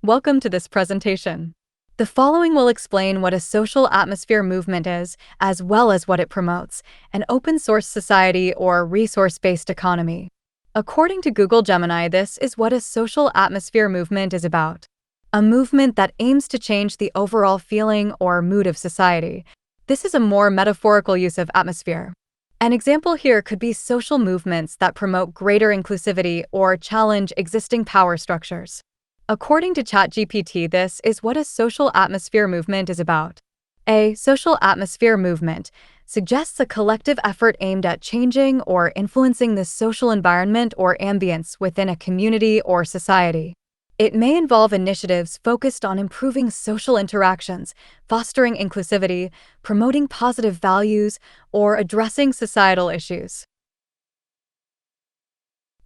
Welcome to this presentation. The following will explain what a social atmosphere movement is, as well as what it promotes: an open-source society or resource-based economy. According to Google Gemini, this is what a social atmosphere movement is about. A movement that aims to change the overall feeling or mood of society. This is a more metaphorical use of atmosphere. An example here could be social movements that promote greater inclusivity or challenge existing power structures. According to ChatGPT, this is what a social atmosphere movement is about. A social atmosphere movement suggests a collective effort aimed at changing or influencing the social environment or ambience within a community or society. It may involve initiatives focused on improving social interactions, fostering inclusivity, promoting positive values, or addressing societal issues.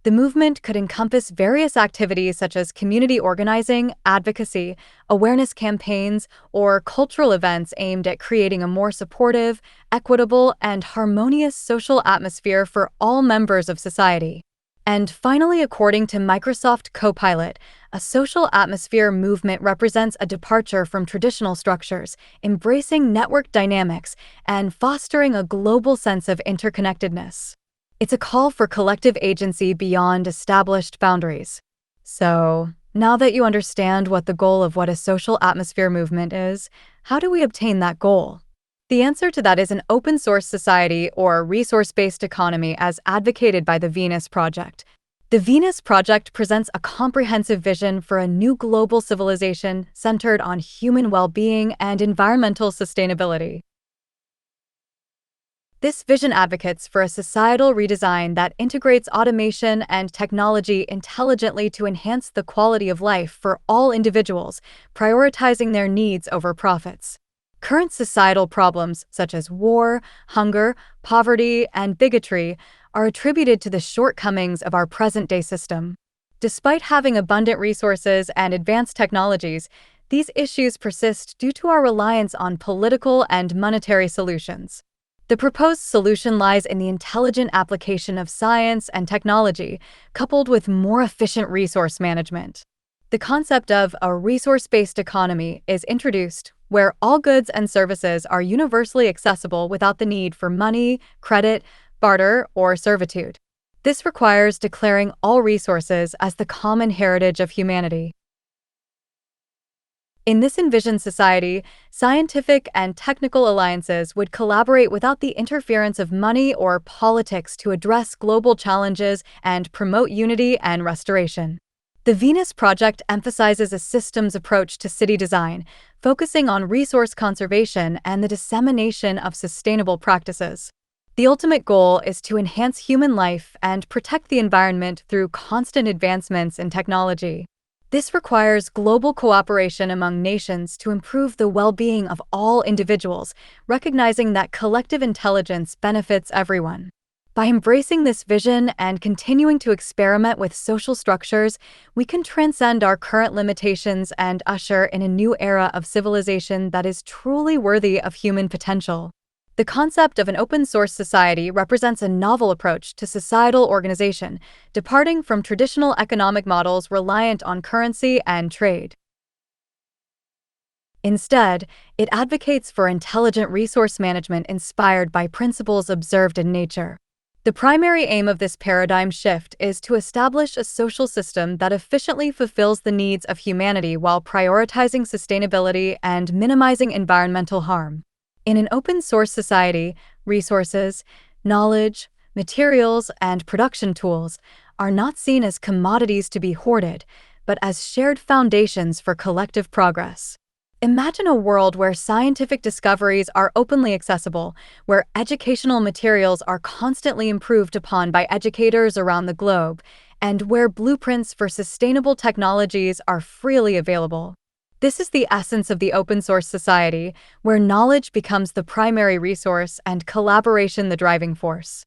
The movement could encompass various activities such as community organizing, advocacy, awareness campaigns, or cultural events aimed at creating a more supportive, equitable, and harmonious social atmosphere for all members of society. And finally, according to Microsoft Copilot, a social atmosphere movement represents a departure from traditional structures, embracing network dynamics and fostering a global sense of interconnectedness. It's a call for collective agency beyond established boundaries. So, now that you understand what the goal of what a social atmosphere movement is, how do we obtain that goal? The answer to that is an open-source society or resource-based economy as advocated by the Venus Project. The Venus Project presents a comprehensive vision for a new global civilization centered on human well-being and environmental sustainability. This vision advocates for a societal redesign that integrates automation and technology intelligently to enhance the quality of life for all individuals, prioritizing their needs over profits. Current societal problems such as war, hunger, poverty, and bigotry are attributed to the shortcomings of our present-day system. Despite having abundant resources and advanced technologies, these issues persist due to our reliance on political and monetary solutions. The proposed solution lies in the intelligent application of science and technology, coupled with more efficient resource management. The concept of a resource-based economy is introduced, where all goods and services are universally accessible without the need for money, credit, barter, or servitude. This requires declaring all resources as the common heritage of humanity. In this envisioned society, scientific and technical alliances would collaborate without the interference of money or politics to address global challenges and promote unity and restoration. The Venus Project emphasizes a systems approach to city design, focusing on resource conservation and the dissemination of sustainable practices. The ultimate goal is to enhance human life and protect the environment through constant advancements in technology. This requires global cooperation among nations to improve the well-being of all individuals, recognizing that collective intelligence benefits everyone. By embracing this vision and continuing to experiment with social structures, we can transcend our current limitations and usher in a new era of civilization that is truly worthy of human potential. The concept of an open-source society represents a novel approach to societal organization, departing from traditional economic models reliant on currency and trade. Instead, it advocates for intelligent resource management inspired by principles observed in nature. The primary aim of this paradigm shift is to establish a social system that efficiently fulfills the needs of humanity while prioritizing sustainability and minimizing environmental harm. In an open-source society, resources, knowledge, materials, and production tools are not seen as commodities to be hoarded, but as shared foundations for collective progress. Imagine a world where scientific discoveries are openly accessible, where educational materials are constantly improved upon by educators around the globe, and where blueprints for sustainable technologies are freely available. This is the essence of the open-source society, where knowledge becomes the primary resource and collaboration the driving force.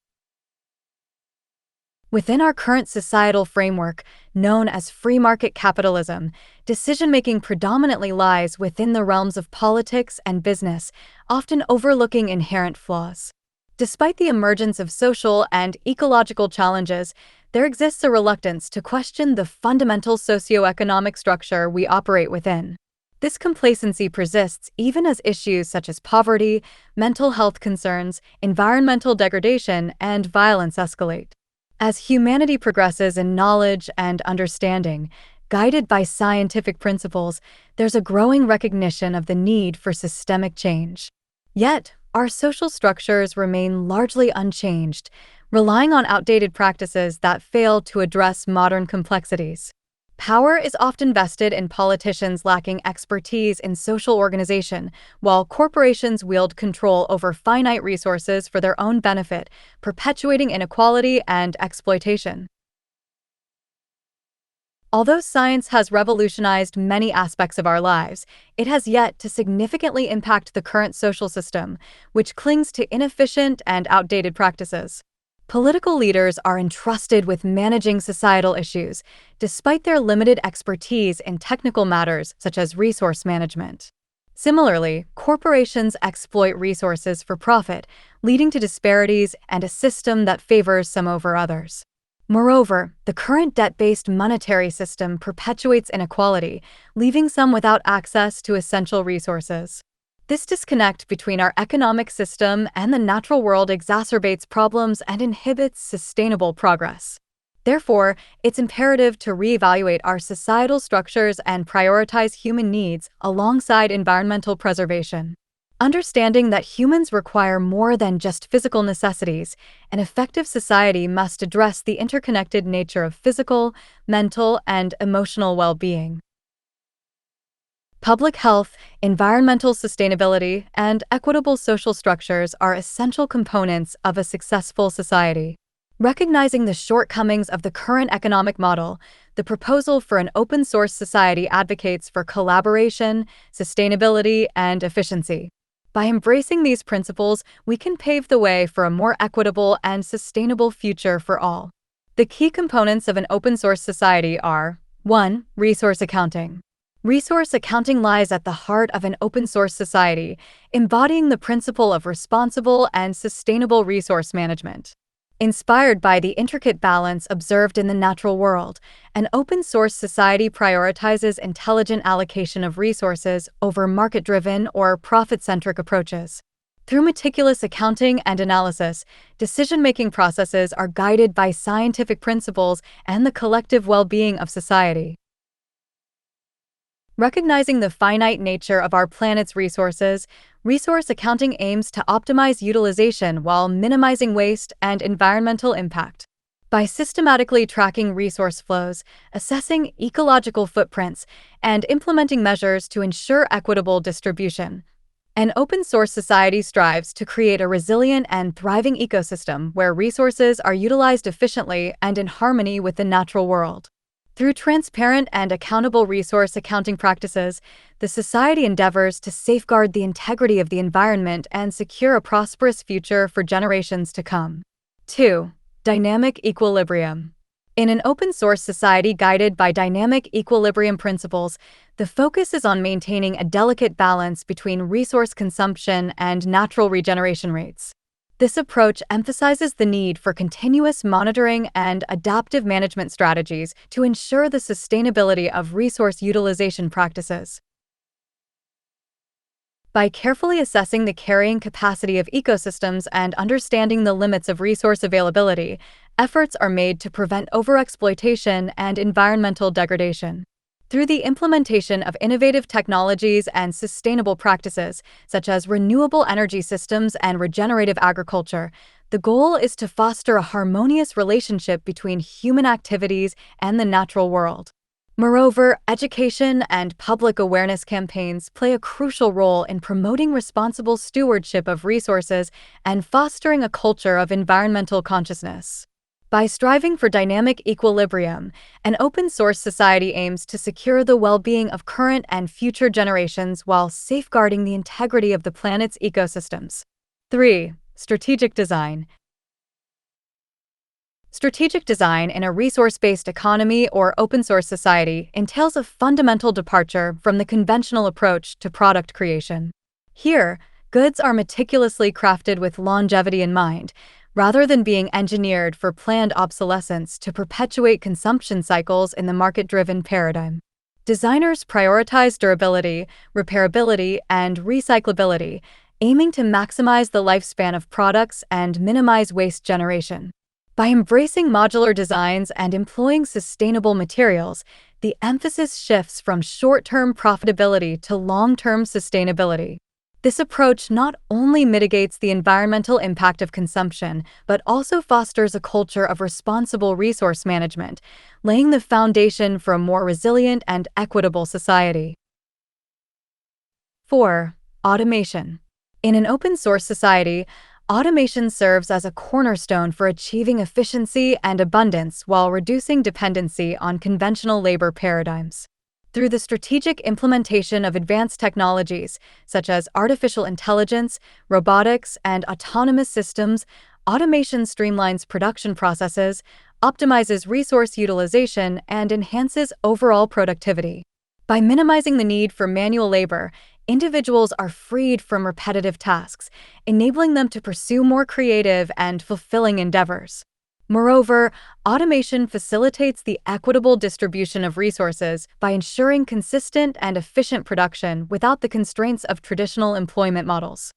Within our current societal framework, known as free market capitalism, decision-making predominantly lies within the realms of politics and business, often overlooking inherent flaws. Despite the emergence of social and ecological challenges, there exists a reluctance to question the fundamental socioeconomic structure we operate within. This complacency persists even as issues such as poverty, mental health concerns, environmental degradation, and violence escalate. As humanity progresses in knowledge and understanding, guided by scientific principles, there's a growing recognition of the need for systemic change. Yet, our social structures remain largely unchanged, relying on outdated practices that fail to address modern complexities. Power is often vested in politicians lacking expertise in social organization, while corporations wield control over finite resources for their own benefit, perpetuating inequality and exploitation. Although science has revolutionized many aspects of our lives, it has yet to significantly impact the current social system, which clings to inefficient and outdated practices. Political leaders are entrusted with managing societal issues, despite their limited expertise in technical matters such as resource management. Similarly, corporations exploit resources for profit, leading to disparities and a system that favors some over others. Moreover, the current debt-based monetary system perpetuates inequality, leaving some without access to essential resources. This disconnect between our economic system and the natural world exacerbates problems and inhibits sustainable progress. Therefore, it's imperative to reevaluate our societal structures and prioritize human needs alongside environmental preservation. Understanding that humans require more than just physical necessities, an effective society must address the interconnected nature of physical, mental, and emotional well-being. Public health, environmental sustainability, and equitable social structures are essential components of a successful society. Recognizing the shortcomings of the current economic model, the proposal for an open-source society advocates for collaboration, sustainability, and efficiency. By embracing these principles, we can pave the way for a more equitable and sustainable future for all. The key components of an open-source society are: 1. Resource accounting. Resource accounting lies at the heart of an open-source society, embodying the principle of responsible and sustainable resource management. Inspired by the intricate balance observed in the natural world, an open-source society prioritizes intelligent allocation of resources over market-driven or profit-centric approaches. Through meticulous accounting and analysis, decision-making processes are guided by scientific principles and the collective well-being of society. Recognizing the finite nature of our planet's resources, resource accounting aims to optimize utilization while minimizing waste and environmental impact. By systematically tracking resource flows, assessing ecological footprints, and implementing measures to ensure equitable distribution, an open-source society strives to create a resilient and thriving ecosystem where resources are utilized efficiently and in harmony with the natural world. Through transparent and accountable resource accounting practices, the society endeavors to safeguard the integrity of the environment and secure a prosperous future for generations to come. 2. Dynamic equilibrium. In an open-source society guided by dynamic equilibrium principles, the focus is on maintaining a delicate balance between resource consumption and natural regeneration rates. This approach emphasizes the need for continuous monitoring and adaptive management strategies to ensure the sustainability of resource utilization practices. By carefully assessing the carrying capacity of ecosystems and understanding the limits of resource availability, efforts are made to prevent overexploitation and environmental degradation. Through the implementation of innovative technologies and sustainable practices, such as renewable energy systems and regenerative agriculture, the goal is to foster a harmonious relationship between human activities and the natural world. Moreover, education and public awareness campaigns play a crucial role in promoting responsible stewardship of resources and fostering a culture of environmental consciousness. By striving for dynamic equilibrium, an open-source society aims to secure the well-being of current and future generations while safeguarding the integrity of the planet's ecosystems. 3. Strategic design. Strategic design in a resource-based economy or open-source society entails a fundamental departure from the conventional approach to product creation. Here, goods are meticulously crafted with longevity in mind, rather than being engineered for planned obsolescence to perpetuate consumption cycles in the market-driven paradigm. Designers prioritize durability, repairability, and recyclability, aiming to maximize the lifespan of products and minimize waste generation. By embracing modular designs and employing sustainable materials, the emphasis shifts from short-term profitability to long-term sustainability. This approach not only mitigates the environmental impact of consumption, but also fosters a culture of responsible resource management, laying the foundation for a more resilient and equitable society. 4. Automation. In an open-source society, automation serves as a cornerstone for achieving efficiency and abundance while reducing dependency on conventional labor paradigms. Through the strategic implementation of advanced technologies, such as artificial intelligence, robotics, and autonomous systems, automation streamlines production processes, optimizes resource utilization, and enhances overall productivity. By minimizing the need for manual labor, individuals are freed from repetitive tasks, enabling them to pursue more creative and fulfilling endeavors. Moreover, automation facilitates the equitable distribution of resources by ensuring consistent and efficient production without the constraints of traditional employment models.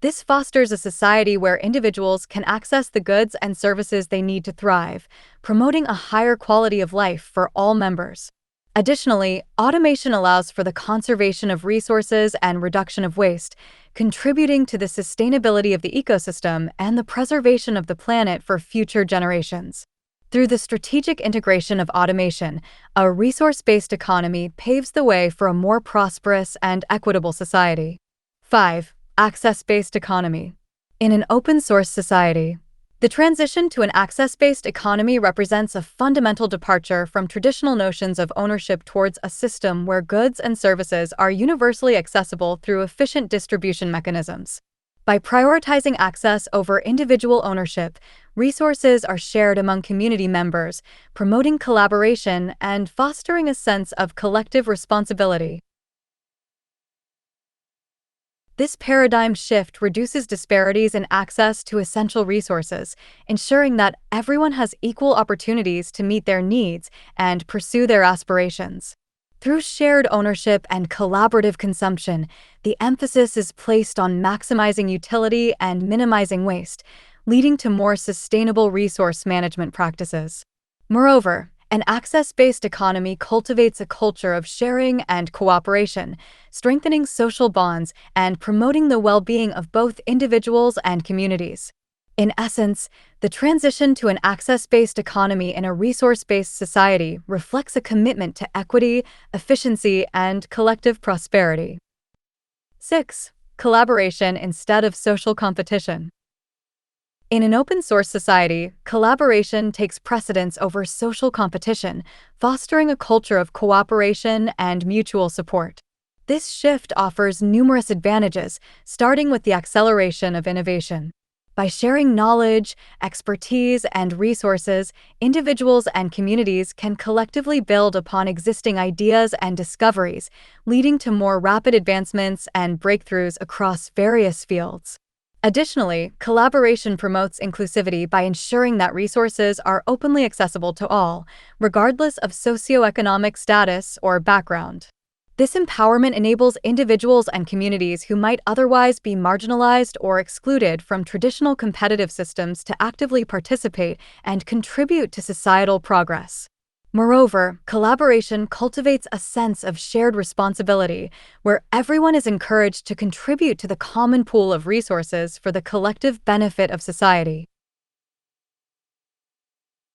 This fosters a society where individuals can access the goods and services they need to thrive, promoting a higher quality of life for all members. Additionally, automation allows for the conservation of resources and reduction of waste, contributing to the sustainability of the ecosystem and the preservation of the planet for future generations. Through the strategic integration of automation, a resource-based economy paves the way for a more prosperous and equitable society. 5. Access-based economy. In an open-source society, the transition to an access-based economy represents a fundamental departure from traditional notions of ownership towards a system where goods and services are universally accessible through efficient distribution mechanisms. By prioritizing access over individual ownership, resources are shared among community members, promoting collaboration and fostering a sense of collective responsibility. This paradigm shift reduces disparities in access to essential resources, ensuring that everyone has equal opportunities to meet their needs and pursue their aspirations. Through shared ownership and collaborative consumption, the emphasis is placed on maximizing utility and minimizing waste, leading to more sustainable resource management practices. Moreover, an access-based economy cultivates a culture of sharing and cooperation, strengthening social bonds and promoting the well-being of both individuals and communities. In essence, the transition to an access-based economy in a resource-based society reflects a commitment to equity, efficiency, and collective prosperity. 6. Collaboration instead of social competition. In an open-source society, collaboration takes precedence over social competition, fostering a culture of cooperation and mutual support. This shift offers numerous advantages, starting with the acceleration of innovation. By sharing knowledge, expertise, and resources, individuals and communities can collectively build upon existing ideas and discoveries, leading to more rapid advancements and breakthroughs across various fields. Additionally, collaboration promotes inclusivity by ensuring that resources are openly accessible to all, regardless of socioeconomic status or background. This empowerment enables individuals and communities who might otherwise be marginalized or excluded from traditional competitive systems to actively participate and contribute to societal progress. Moreover, collaboration cultivates a sense of shared responsibility, where everyone is encouraged to contribute to the common pool of resources for the collective benefit of society.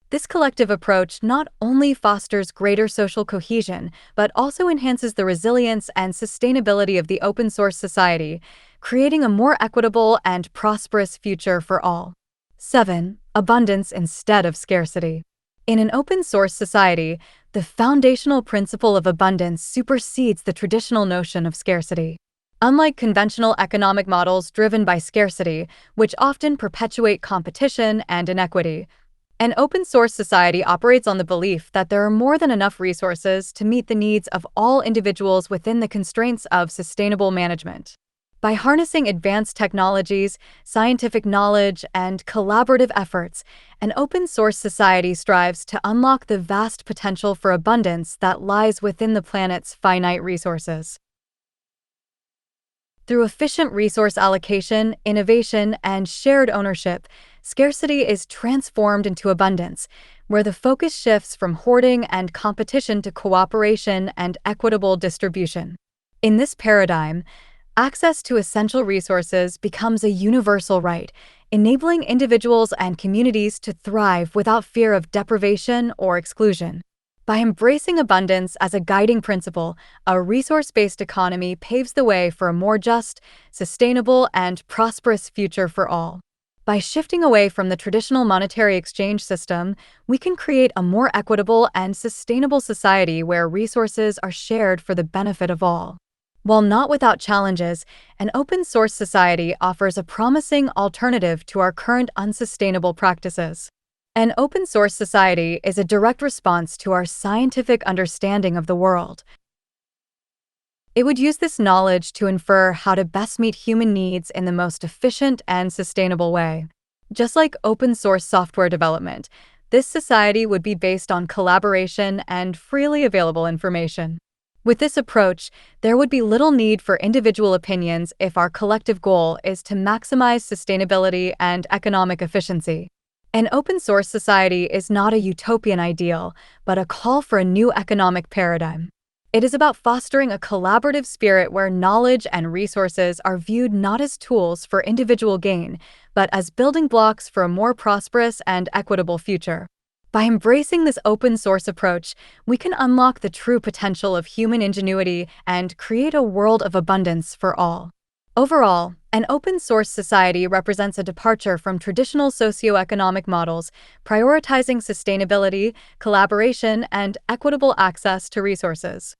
This collective approach not only fosters greater social cohesion, but also enhances the resilience and sustainability of the open-source society, creating a more equitable and prosperous future for all. 7. Abundance instead of scarcity. In an open-source society, the foundational principle of abundance supersedes the traditional notion of scarcity. Unlike conventional economic models driven by scarcity, which often perpetuate competition and inequity, an open-source society operates on the belief that there are more than enough resources to meet the needs of all individuals within the constraints of sustainable management. By harnessing advanced technologies, scientific knowledge, and collaborative efforts, an open-source society strives to unlock the vast potential for abundance that lies within the planet's finite resources. Through efficient resource allocation, innovation, and shared ownership, scarcity is transformed into abundance, where the focus shifts from hoarding and competition to cooperation and equitable distribution. In this paradigm, access to essential resources becomes a universal right, enabling individuals and communities to thrive without fear of deprivation or exclusion. By embracing abundance as a guiding principle, a resource-based economy paves the way for a more just, sustainable, and prosperous future for all. By shifting away from the traditional monetary exchange system, we can create a more equitable and sustainable society where resources are shared for the benefit of all. While not without challenges, an open-source society offers a promising alternative to our current unsustainable practices. An open-source society is a direct response to our scientific understanding of the world. It would use this knowledge to infer how to best meet human needs in the most efficient and sustainable way. Just like open-source software development, this society would be based on collaboration and freely available information. With this approach, there would be little need for individual opinions if our collective goal is to maximize sustainability and economic efficiency. An open-source society is not a utopian ideal, but a call for a new economic paradigm. It is about fostering a collaborative spirit where knowledge and resources are viewed not as tools for individual gain, but as building blocks for a more prosperous and equitable future. By embracing this open-source approach, we can unlock the true potential of human ingenuity and create a world of abundance for all. Overall, an open-source society represents a departure from traditional socioeconomic models, prioritizing sustainability, collaboration, and equitable access to resources.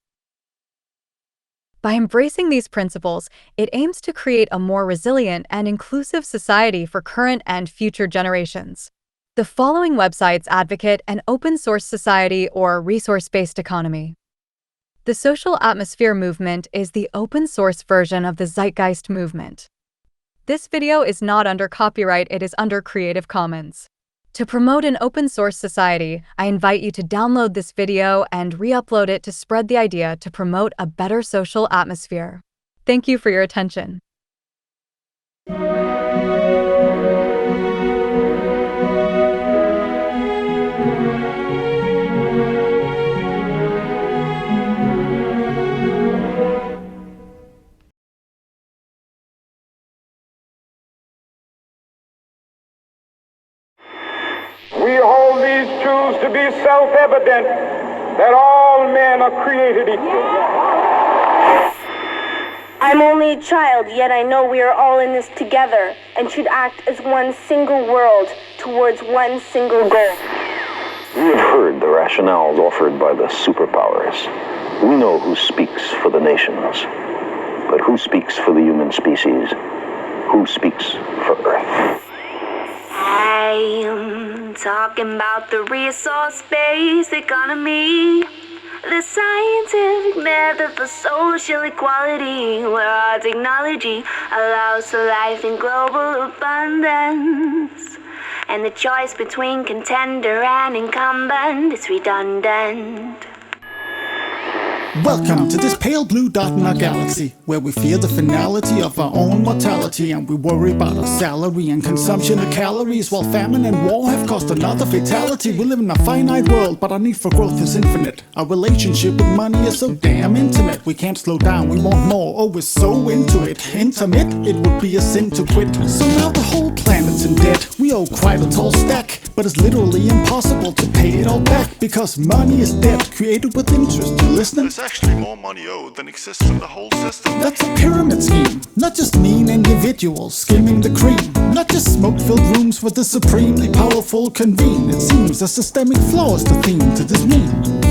By embracing these principles, it aims to create a more resilient and inclusive society for current and future generations. The following websites advocate an open-source society or resource-based economy. The social atmosphere movement is the open-source version of the Zeitgeist movement. This video is not under copyright, it is under Creative Commons. To promote an open-source society, I invite you to download this video and re-upload it to spread the idea to promote a better social atmosphere. Thank you for your attention. We hold these truths to be self-evident, that all men are created equal. I'm only a child, yet I know we are all in this together and should act as one single world towards one single goal. We have heard the rationales offered by the superpowers. We know who speaks for the nations, but who speaks for the human species? Who speaks for Earth? I'm talking about the resource-based economy, the scientific method for social equality, where our technology allows for life in global abundance, and the choice between contender and incumbent is redundant. Welcome to this pale blue dot in our galaxy, where we fear the finality of our own mortality, and we worry about our salary and consumption of calories, while famine and war have caused another fatality. We live in a finite world, but our need for growth is infinite. Our relationship with money is so damn intimate. We can't slow down, we want more, oh we're so into it. Intermit, it would be a sin to quit. So now the whole planet's in debt. We owe quite a tall stack, but it's literally impossible to pay it all back, because money is debt created with interest. You listening? There's actually more money owed than exists in the whole system. That's a pyramid scheme, not just mean individuals skimming the cream, not just smoke-filled rooms where the supremely powerful convene. It seems a systemic flaw is the theme to this meme.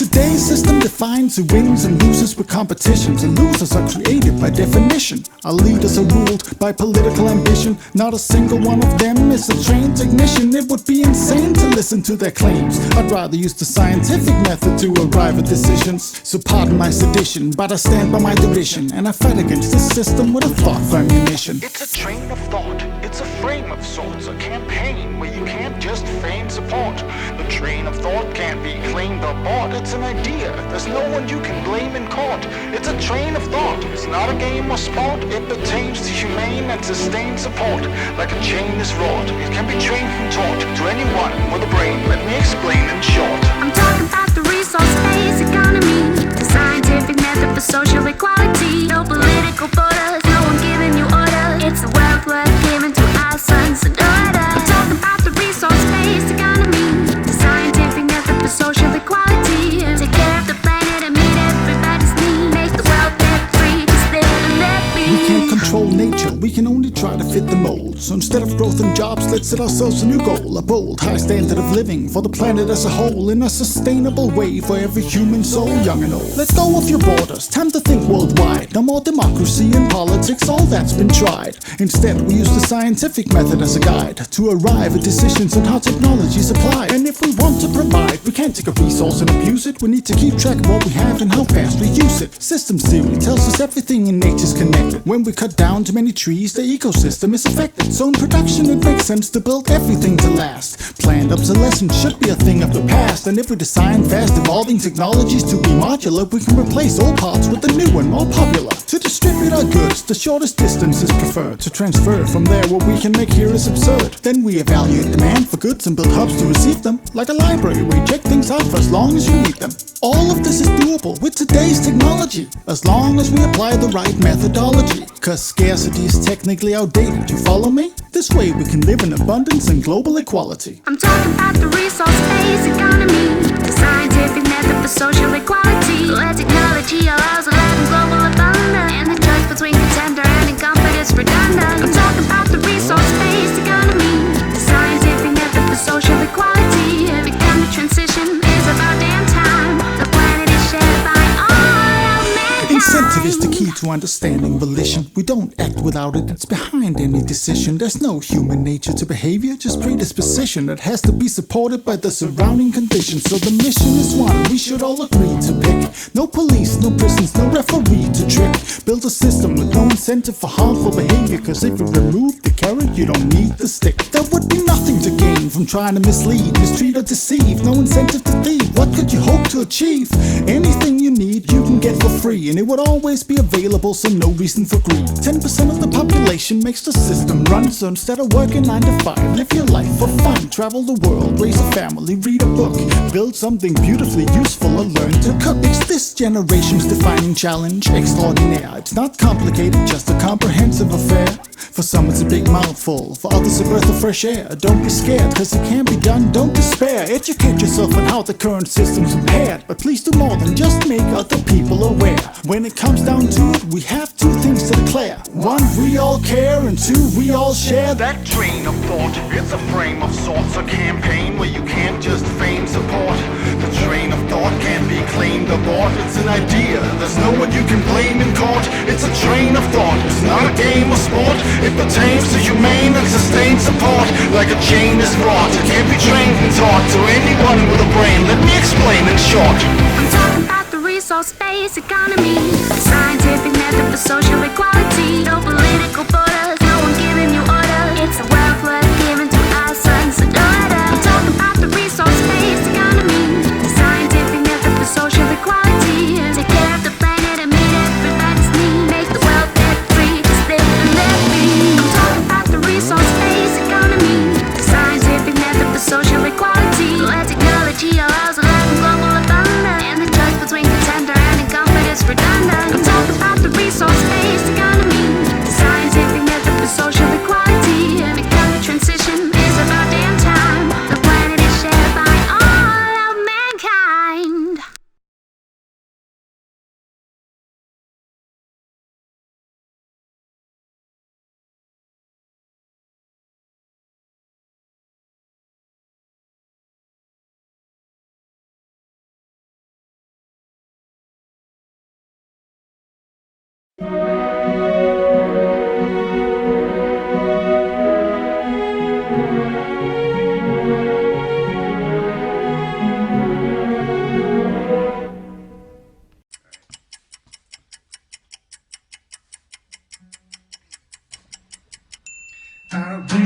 Today's system defines who wins and loses with competitions, and losers are created by definition. Our leaders are ruled by political ambition. Not a single one of them is a trained technician. It would be insane to listen to their claims. I'd rather use the scientific method to arrive at decisions. So pardon my sedition, but I stand by my derision, and I fight against this system with a thought for ammunition. It's a train of thought, it's a frame of sorts, a campaign where you can't just feign support. The train of thought can't be claimed or bought. It's an idea, there's no one you can blame in court. It's a train of thought, it's not a game or sport. It pertains to humane and sustained support. Like a chain is wrought, it can be trained and taught to anyone with a brain. Let me explain in short. I'm talking about the resource-based economy, the scientific method for social equality. No political borders, no one giving you orders. It's the wealth worth giving to our sons and daughters. I'm talking about the resource-based economy, the scientific method for social equality. Take care of the planet and meet everybody's need. Make the world debt-free, just live and let be. We can't control nature, we can only try to fit the mold. So instead of growth and jobs, let's set ourselves a new goal. A bold, high standard of living for the planet as a whole, in a sustainable way for every human soul, young and old. Let go of your borders, time to think worldwide. No more democracy and politics, all that's been tried. Instead, we use the scientific method as a guide to arrive at decisions on how technology is applied. And if we want to provide, we can't take a resource and abuse it. We need to keep track of what we have and how fast we use it. Systems theory tells us everything in nature's connected. When we cut down too many trees, the ecosystem is affected. So in production, it makes sense to build everything to last. Planned obsolescence should be a thing of the past. And if we design fast evolving technologies to be modular, we can replace old parts with the new and more popular. To distribute our goods, the shortest distance is preferred. To transfer from there, what we can make here is absurd. Then we evaluate demand for goods and build hubs to receive them. Like a library where you check things out for as long as you need them. All of this is doable with today's technology, as long as we apply the right methodology. Cause scarcity is technically outdated, you follow me? This way we can live in abundance and global equality. I'm talking about the resource-based economy, the scientific method for social equality, where technology allows a life in global abundance, and the choice between contender and incumbent is redundant. I'm talking about the resource-based economy, the scientific method for social equality. Every kind of transition is about damn time. The planet is shared by all of mankind. Incentive is the key to understanding volition. We don't act without it, it's behind any decision. There's no human nature to behavior, just predisposition that has to be supported by the surrounding conditions. So the mission is one we should all agree to pick. No police, no prisons, no referee to trick. Build a system with no incentive for harmful behavior, cause if you remove the carrot, you don't need the stick. There would be nothing to gain from trying to mislead, mistreat or deceive. No incentive to thieve, what could you hope to achieve? Anything you need, you can get for free, and it would always be available, so no reason for greed. 10% of the population makes the system run, so instead of working 9 to 5, live your life for fun. Travel the world, raise a family, read a book, build something beautifully useful, or learn to cook. It's this generation's defining challenge, extraordinaire. It's not complicated, just a comprehensive affair. For some it's a big mouthful, for others a breath of fresh air. Don't be scared, cause it can be done, don't despair. Educate yourself on how the current system's impaired, but please do more than just make other people aware. When it comes down to it, we have two things to declare. One, we all care, and two, we all share. That train of thought, it's a frame of sorts, a campaign where you can't just feign support. The train of thought can't be claimed or bought. It's an idea, there's no one you can blame in court. It's a train of thought, it's not a game or sport. It pertains to humane and sustained support. Like a chain is wrought, it can't be trained and taught to anyone with a brain. Let me explain in short. I'm talking about the resource-based economy, the scientific method for social equality. No political borders, no one giving you orders. It's a wealth worth giving to our sons and daughters. I'm talking about the resource-based economy, the scientific method for social equality. Take care of the planet and meet everybody's need. Make the world debt-free, just live and let be. I'm talking about the resource-based economy, the scientific method for social equality, where technology allows a life in global abundance, and the choice between contender and incumbent is redundant. I'm talking about the resource-based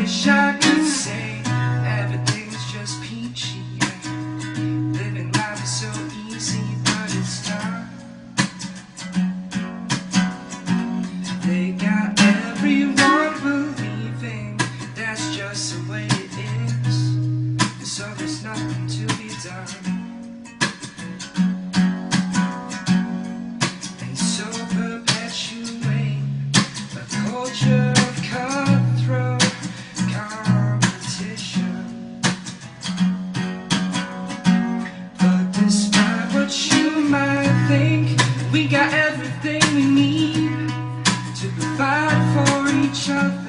wish I could say everything's just peachy. Living life is so easy, but it's not. They got everyone believing that's just the way it is, so there's nothing to be done. And so perpetuate a culture of cutthroat competition. But despite what you might think, we got everything we need to provide for each other.